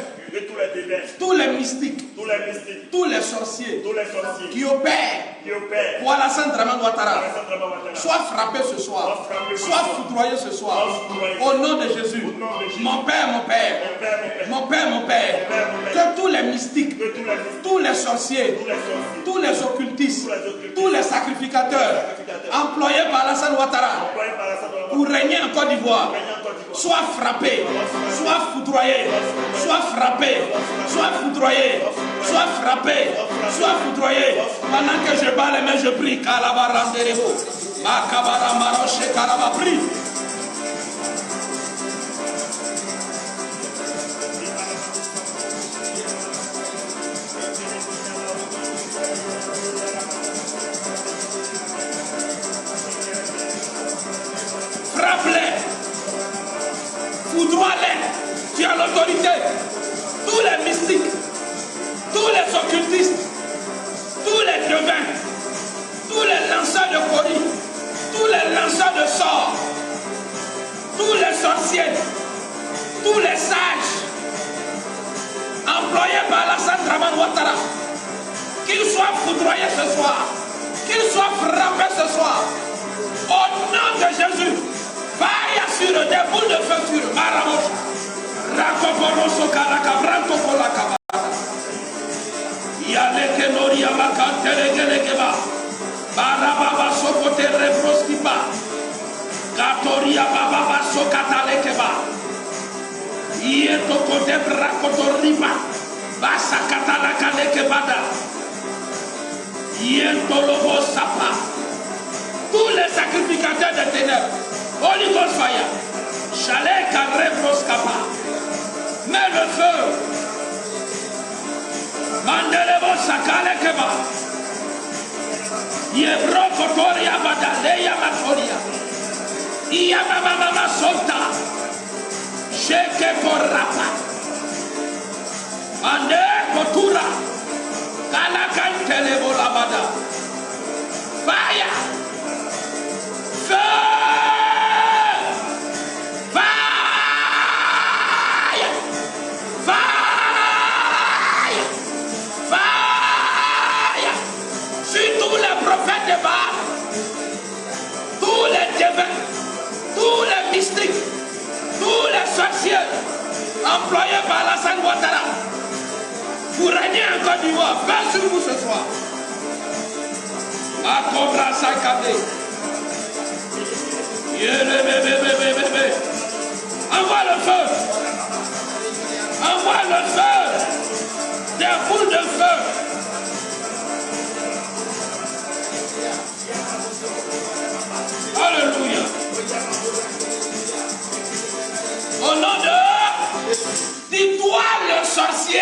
tous les mystiques, tous les sorciers qui opèrent pour Alassane Dramane Ouattara soient frappés ce soir, soient foudroyés ce soir, au nom de Jésus. Mon Père, que tous les mystiques, tous les sorciers, tous les occultistes, tous les sacrificateurs employés par Alassane Ouattara pour régner en Côte d'Ivoire soient frappés, soient foudroyés, soient frappés, soient foudroyés, soient frappés, soient foudroyés. Pendant que je bats les mains, je prie. Kalabaranderebo, Makabara Maroche Kalaba, prie. Draman Ouattara. Qu'il soit foudroyé ce soir. Qu'il soit frappé ce soir. Au nom de Jésus. Fire sur des boules de feu sur Maramos. Rakoporoso Kalakabranto Kolakaba. Yaleke Noria Makantelegelekeba. Barababa Sokote Rebroskiba. Gatoria Baba Sokatalekeba. Yetoko de Brakotoriba. Basakatalakalekebada. Yentolobo Sapa. Tous les sacrificateurs des ténèbres. Holy Ghost fire. Chalet Kadrebroskapa. Mets le feu. Mandelebo Sakalekeba. Yebro Kotoria Badaleya Matoria. Iyamama Solta. Sheke Korapa. Ande Kotura. Kalakantelebo Labada. Fire. Feu. Fire. Fire. Fire. Sur tous les prophètes de Baal. Tous les devins. Tous les mystiques. Tous les sorciers employés par Alassane Ouattara pour régner en Côte d'Ivoire. Fais sur vous ce soir. A Cobra Sakade. Bébé. Envoie le feu. Envoie le feu. Des boules de feu. Alléluia. Au nom de... Dis-toi le sorcier.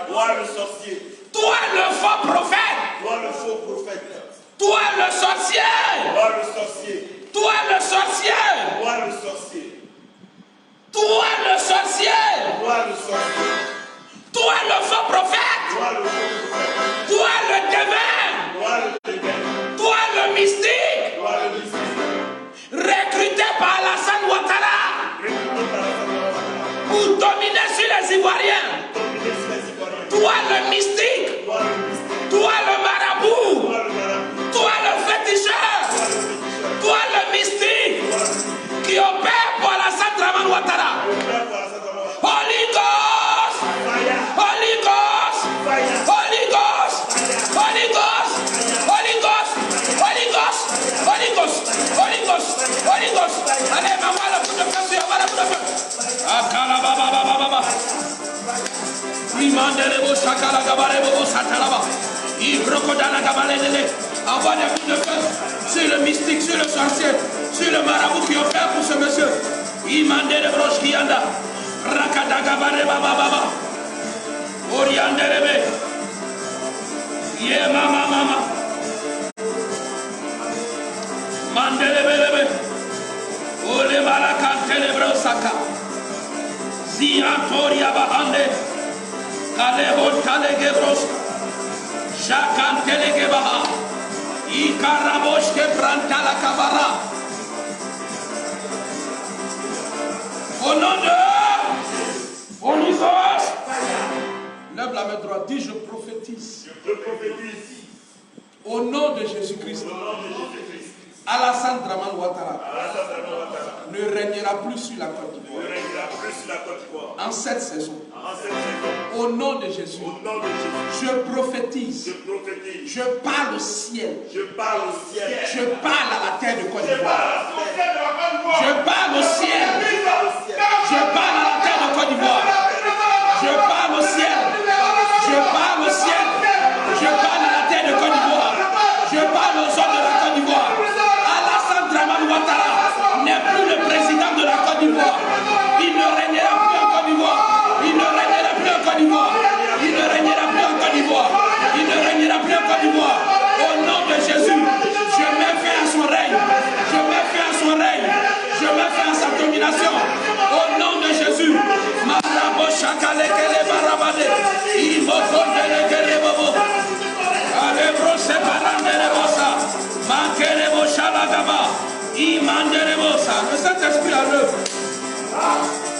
Toi le sorcier.
Toi le faux prophète.
Toi le faux prophète.
Toi le sorcier.
Toi le sorcier.
Toi le sorcier.
Toi le sorcier.
Toi le sorcier.
Toi le sorcier.
Toi le faux prophète.
Toi le faux prophète.
Toi le devin.
Toi le devin.
Toi le mystique.
Toi le mystique.
Recruté par Alassane Ouattara.
Recruté par Alassane Ouattara.
Pour dominer sur les Ivoiriens.
Dominer sur les Ivoiriens.
Toi le mystique.
Toi le mystique.
Toi le marabout.
Toi le marabout.
Toi le féticheur.
Toi le féticheur.
Toi le mystique.
Toi le mystique.
Qui opère pour Alassane Draman Ouattara.
Opère pour Alassane Draman Ouattara.
Holy Ghost.
Fire.
Holy Ghost.
Fire.
Holy Ghost. Holy Ghost. Holy Ghost. Holy Ghost. Holy Ghost. Holy Ghost. Holy Ghost. Allez, maman, le bout de feu, maman, le bout de feu. Akala baba baba baba. Imandelebo shakala gabarebo satalaba. Ibrokodala gabalele. Envoie des bouts de feu sur le mystique, sur le sorcier, sur le marabout qui opère pour ce monsieur. Imandelebo shkianda. Rakadaga bareba baba. Oriandelebe. Ye mama mama. Mandelebelebe. Ole malakantelebre saka. Ziantoria bahande. Kalebo talegebros. Shakantelegebaha. Ikaraboshke brantala kabara. Au nom de Holy Ghost. Lève la main droite, dis je prophétise.
Je prophétise.
Au nom de Jésus-Christ.
Au nom de Jésus-Christ.
Alassane Draman Ouattara
Alassane Draman Ouattara
ne régnera plus sur la Côte
ne
d'Ivoire.
régnera plus sur la Côte d'Ivoire.
En cette saison.
En cette saison.
Au nom de Jésus.
Au nom de Jésus.
Je prophétise.
Je prophétise.
Je parle au ciel.
Je parle au ciel.
Je parle à la terre de Côte
Je
d'Ivoire.
parle au ciel de la Côte d'Ivoire.
Je parle au ciel.
Je parle au ciel.
Je parle à la terre de Côte d'Ivoire. Je parle au ciel. Je parle au ciel. Je parle à la terre de Côte d'Ivoire. Je parle aux hommes de la Côte d'Ivoire. Alassane Draman Ouattara n'est plus le président de la Côte d'Ivoire. Il ne régnera plus en Côte d'Ivoire. Il ne régnera plus en Côte d'Ivoire. Il ne régnera plus en Côte d'Ivoire. Il ne régnera plus en Côte d'Ivoire. Au nom de Jésus, je mets fin à son règne. Je mets fin à son règne. Je mets fin à sa domination. Au nom de Jésus. Marabo shakalekele barabade. Imokondele bobo. Alebro separandele bosa. Mankele bo shalagaba. Imandele bosa. Le Saint-Esprit à l'œuvre.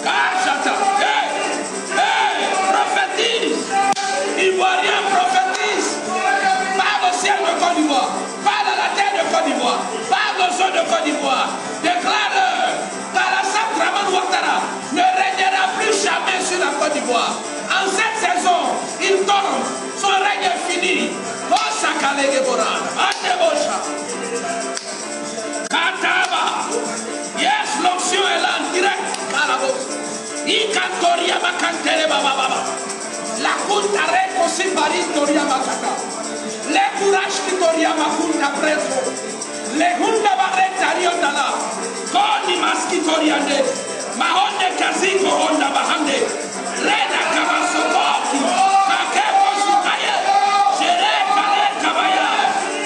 Kachata. Hey, prophétise. Ivoirien. nation de Côte d'Ivoire. Déclare qu'Alassane Dramane Ouattara ne régnera plus jamais sur la Côte d'Ivoire. En cette saison, il tombe, son règne est fini. Oh, Sakalegebora, Adebosha. Kataba. Yes, l'option est là en direct. Kalabos. Ikantoria Makantere Baba. La Kunta Rekosi Paris Toria Makata. Les courages qui Toria Makunta Preso. Les Hunda Barreta Riotala. Koni Maski Toriande. Mahonde Kaziko Honda Bahande. Reda Kabasoboki. Kakeko Sukaya. Jere Kale Kabaya.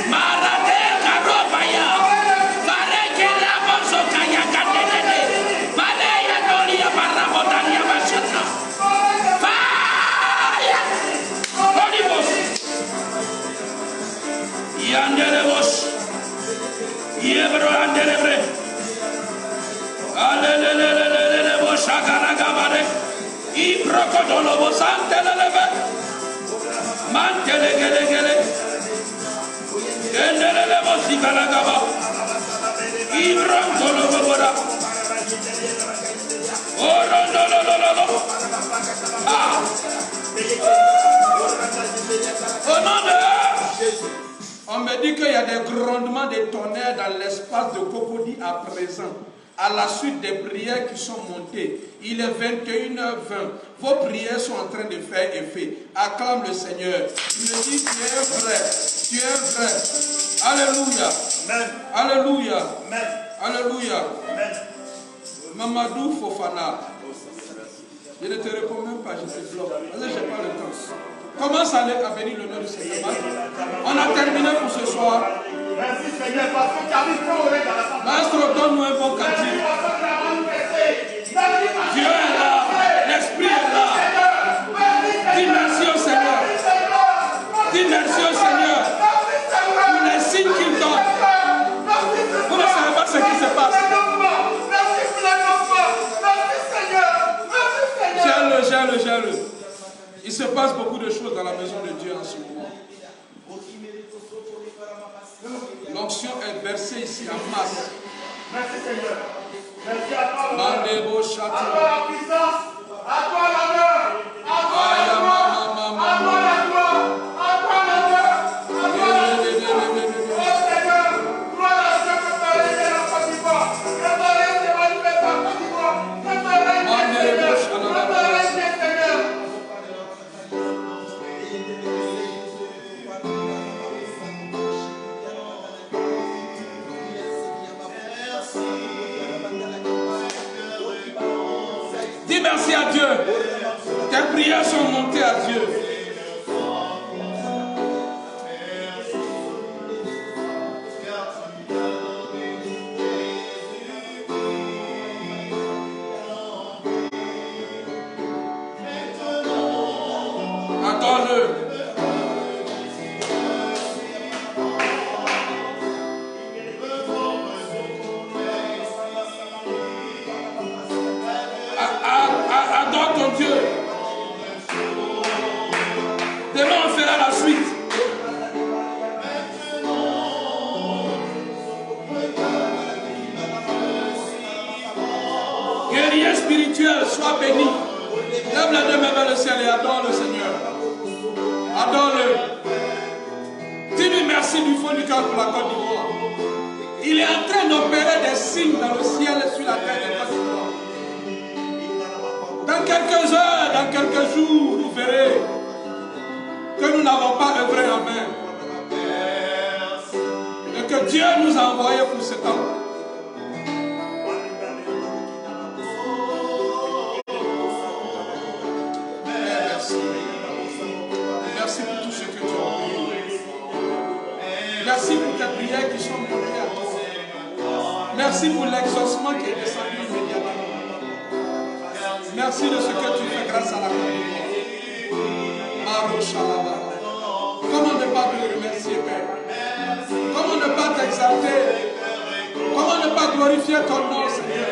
Marade Karobaya. Vareke Rabozo Kaya Kadede. Baleya Doria Barabodania Bachata. Fire! Holy Ghost. Yandere Bosh. Yebro Andelebre. Alelelelelele Boshagara Gabare. Ibrocodolo Bosantelebe. Mantelegele. Endelele Bosigala Gaba. Ibrontolo Bobora. Orondolololo. Ah. Au nom de Jésus. On me dit qu'il y a des grondements de tonnerre dans l'espace de Cocody à présent. À la suite des prières qui sont montées. Il est 21h20. Vos prières sont en train de faire effet. Acclame le Seigneur. Il me dit, tu es vrai. Tu es vrai. Alléluia.
Amen.
Alléluia.
Amen.
Alléluia.
Amen.
Mamadou Fofana. Je ne te réponds même pas, je te bloque. Parce que je n'ai pas le temps. Commence à bénir le nom du Seigneur. On a terminé pour ce soir.
Merci Seigneur, parce que tu as mis trop dans la famille.
Maestro, donne-nous un bon cantique. Dieu est là. L'Esprit est là. Dis merci au Seigneur. Dis merci au Seigneur. Pour les signes qu'il donne. Vous ne savez pas ce qui se passe. Gère-le. Il se passe beaucoup de choses dans la maison de Dieu en ce moment. L'onction est versée ici en masse.
Merci Seigneur. Merci à toi.
Mandebo
À
Château.
toi la puissance. À toi l'honneur. À toi la gloire. À toi la gloire. À toi l'honneur. À toi la puissance. Oh Seigneur, toi la Dieu que tu as réglé la Côte d'Ivoire. Que ton règne se manifeste en Côte d'Ivoire. Que ton règne Seigneur. Que ton règne Seigneur.
Dis merci à Dieu. Tes prières sont montées à Dieu. Adore-le. Adore ton Dieu. Demain on fera la suite. Guerrier spirituel, sois béni. Lève les deux mains vers le ciel et adore le Seigneur. Adore-le. Dis-lui merci du fond du cœur pour la Côte d'Ivoire. Il est en train d'opérer des signes dans le ciel et sur la terre de Côte d'Ivoire. Dans quelques heures, dans quelques jours, vous verrez que nous n'avons pas œuvré en vain. Et que Dieu nous a envoyés pour ce temps. Merci. Merci pour tout ce que tu as fait. Merci pour tes prières qui sont montées à toi. Merci pour l'exaucement qui est descendu immédiatement. Merci de ce que tu fais grâce à la Côte d'Ivoire. Comment ne pas te remercier, Père? Comment ne pas t'exalter? Comment ne pas glorifier ton nom, Seigneur?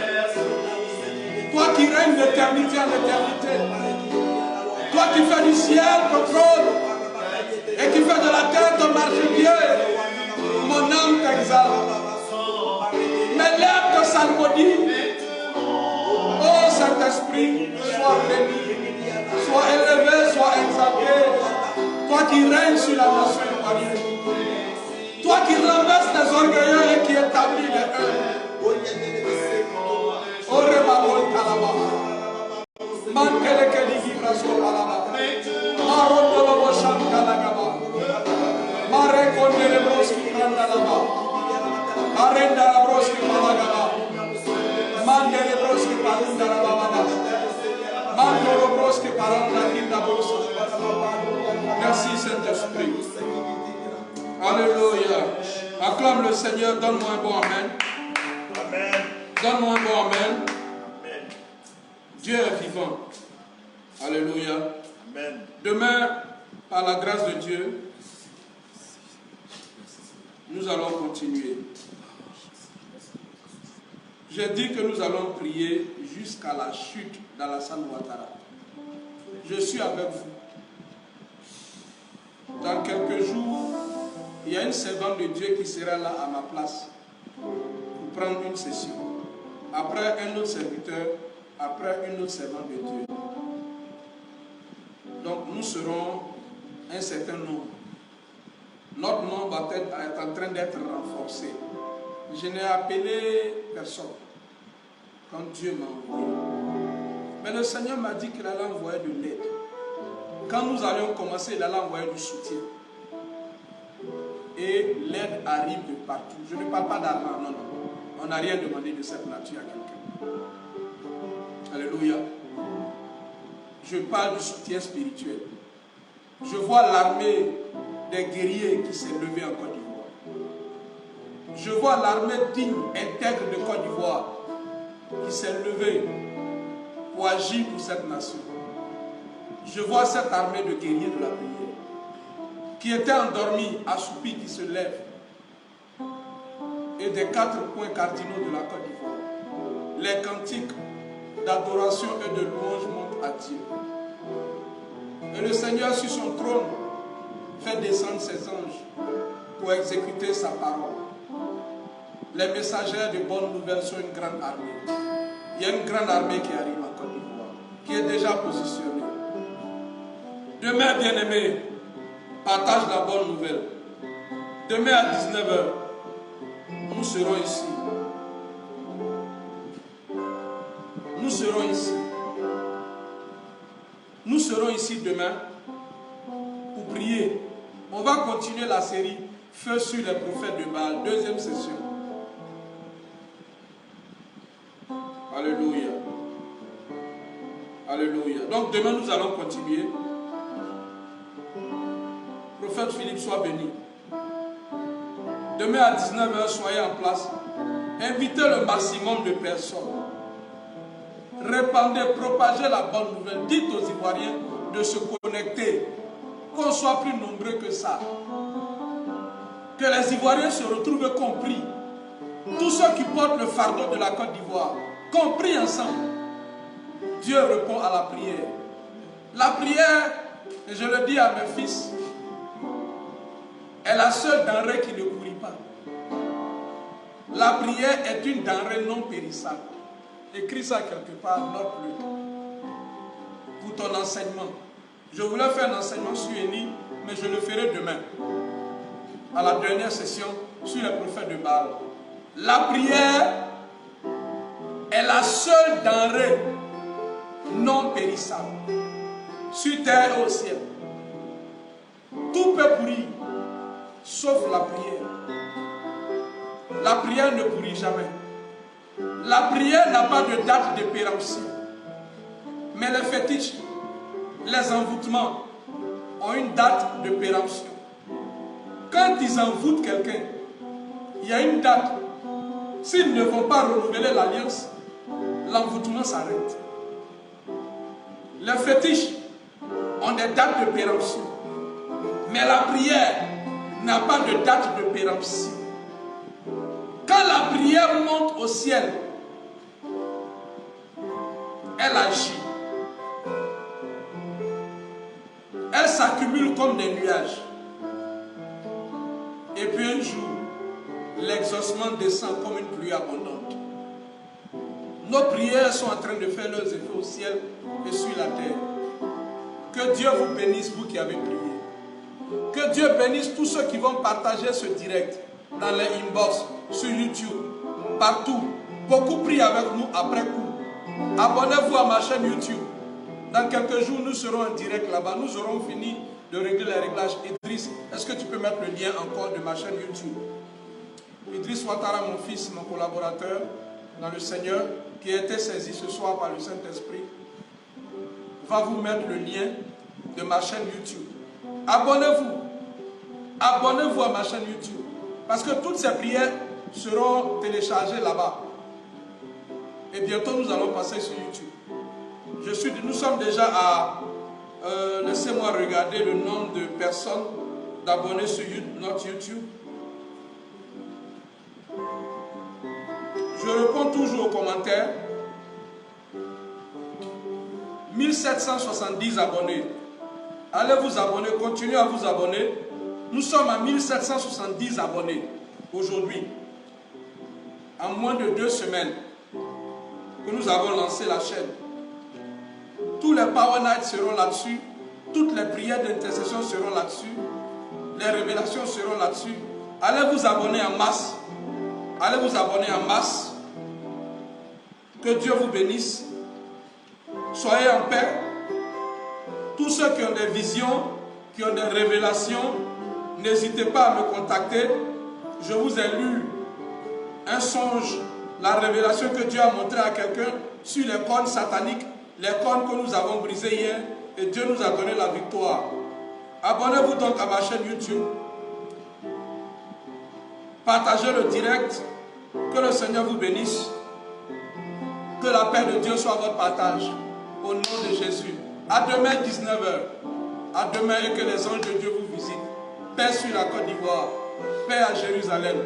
Toi qui règnes d'éternité en éternité. Toi qui fais du ciel ton trône et qui fais de la terre ton marchepied. Mon âme t'exalte. applaudi. Oh Saint-Esprit, sois béni, sois élevé, sois exalté. Toi qui règnes sur la nation ivoirienne. Toi qui renverses les orgueilleux et qui établis les humbles. Oh Remabol Kalaba. Mantele Keligi Braso Kalaba. Marondolobo Shankalagaba. Mare Kondele Broski Kandalaba. Arenda Broski Malagaba. Mandele Broski Parundalaba. Mandoro Broski Paranda Kinda Brosa. Merci Saint-Esprit. Alléluia. Acclame le Seigneur, donne-moi un bon amen.
Amen.
Donne-moi un bon amen.
Amen.
Dieu est vivant. Alléluia.
Amen.
Demain, par la grâce de Dieu, nous allons continuer. J'ai dit que nous allons prier jusqu'à la chute dans la salle Ouattara. Je suis avec vous. Dans quelques jours, il y a une servante de Dieu qui sera là à ma place pour prendre une session. Après, un autre serviteur, après une autre servante de Dieu. Donc, nous serons un certain nombre. Notre nombre va être en train d'être renforcé. Je n'ai appelé personne quand Dieu m'a envoyé. Mais le Seigneur m'a dit qu'il allait envoyer de l'aide. Quand nous allions commencer, il allait envoyer du soutien. Et l'aide arrive de partout. Je ne parle pas d'argent, non, non. On n'a rien demandé de cette nature à quelqu'un. Alléluia. Je parle du soutien spirituel. Je vois l'armée des guerriers qui s'est levée en Côte d'Ivoire. Je vois l'armée digne, intègre de Côte d'Ivoire qui s'est levée pour agir pour cette nation. Je vois cette armée de guerriers de la prière qui étaient endormis, assoupis, qui se lèvent. Et des 4 points cardinaux de la Côte d'Ivoire, les cantiques d'adoration et de louange montent à Dieu. Et le Seigneur sur son trône fait descendre ses anges pour exécuter sa parole. Les messagers de bonnes nouvelles sont une grande armée. Il y a une grande armée qui arrive en Côte d'Ivoire, qui est déjà positionnée. Demain, bien-aimés, partage la bonne nouvelle. Demain à 19h, nous serons ici. Nous serons ici. Nous serons ici demain pour prier. On va continuer la série Feu sur les prophètes de Baal, deuxième session. Alléluia. Alléluia. Donc demain nous allons continuer. Prophète Philippe, sois béni. Demain à 19h, soyez en place. Invitez le maximum de personnes. Répandez, propagez la bonne nouvelle. Dites aux Ivoiriens de se connecter. Qu'on soit plus nombreux que ça. Que les Ivoiriens se retrouvent compris. Tous ceux qui portent le fardeau de la Côte d'Ivoire, compris ensemble. Dieu répond à la prière. La prière, et je le dis à mes fils, est la seule denrée qui ne pourrit pas. La prière est une denrée non périssable. Écris ça quelque part, note-le. Pour ton enseignement. Je voulais faire un enseignement sur Élie, mais je le ferai demain. À la dernière session sur les prophètes de Baal. La prière est la seule denrée non périssable. Sur terre et au ciel. Tout peut pourrir, sauf la prière. La prière ne pourrit jamais. La prière n'a pas de date de péremption. Mais les fétiches, les envoûtements ont une date de péremption. Quand ils envoûtent quelqu'un, il y a une date. S'ils ne vont pas renouveler l'alliance, l'envoûtement s'arrête. Les fétiches ont des dates de péremption. Mais la prière n'a pas de date de péremption. Quand la prière monte au ciel, elle agit. Elle s'accumule comme des nuages. Et puis un jour, l'exaucement descend comme une pluie abondante. Nos prières sont en train de faire leurs effets au ciel et sur la terre. Que Dieu vous bénisse, vous qui avez prié. Que Dieu bénisse tous ceux qui vont partager ce direct dans les inbox, sur YouTube, partout. Beaucoup prient avec nous après coup. Abonnez-vous à ma chaîne YouTube. Dans quelques jours, nous serons en direct là-bas. Nous aurons fini de régler les réglages. Idriss, est-ce que tu peux mettre le lien encore de ma chaîne YouTube? Idriss Ouattara, mon fils, mon collaborateur dans le Seigneur, qui a été saisi ce soir par le Saint-Esprit, va vous mettre le lien de ma chaîne YouTube. Abonnez-vous. Abonnez-vous à ma chaîne YouTube. Parce que toutes ces prières seront téléchargées là-bas. Et bientôt, nous allons passer sur YouTube. Nous sommes déjà à... laissez-moi regarder le nombre de personnes d'abonnés sur notre YouTube. Je réponds toujours aux commentaires. 1770 abonnés. Allez vous abonner, continuez à vous abonner. Nous sommes à 1770 abonnés aujourd'hui. En moins de 2 semaines que nous avons lancé la chaîne. Tous les Power Nights seront là-dessus. Toutes les prières d'intercession seront là-dessus. Les révélations seront là-dessus. Allez vous abonner en masse. Allez vous abonner en masse. Que Dieu vous bénisse. Soyez en paix. Tous ceux qui ont des visions, qui ont des révélations, n'hésitez pas à me contacter. Je vous ai lu un songe, la révélation que Dieu a montrée à quelqu'un sur les cornes sataniques, les cornes que nous avons brisées hier, et Dieu nous a donné la victoire. Abonnez-vous donc à ma chaîne YouTube. Partagez le direct. Que le Seigneur vous bénisse. Que la paix de Dieu soit votre partage. Au nom de Jésus. À demain 19h. À demain et que les anges de Dieu vous visitent. Paix sur la Côte d'Ivoire. Paix à Jérusalem.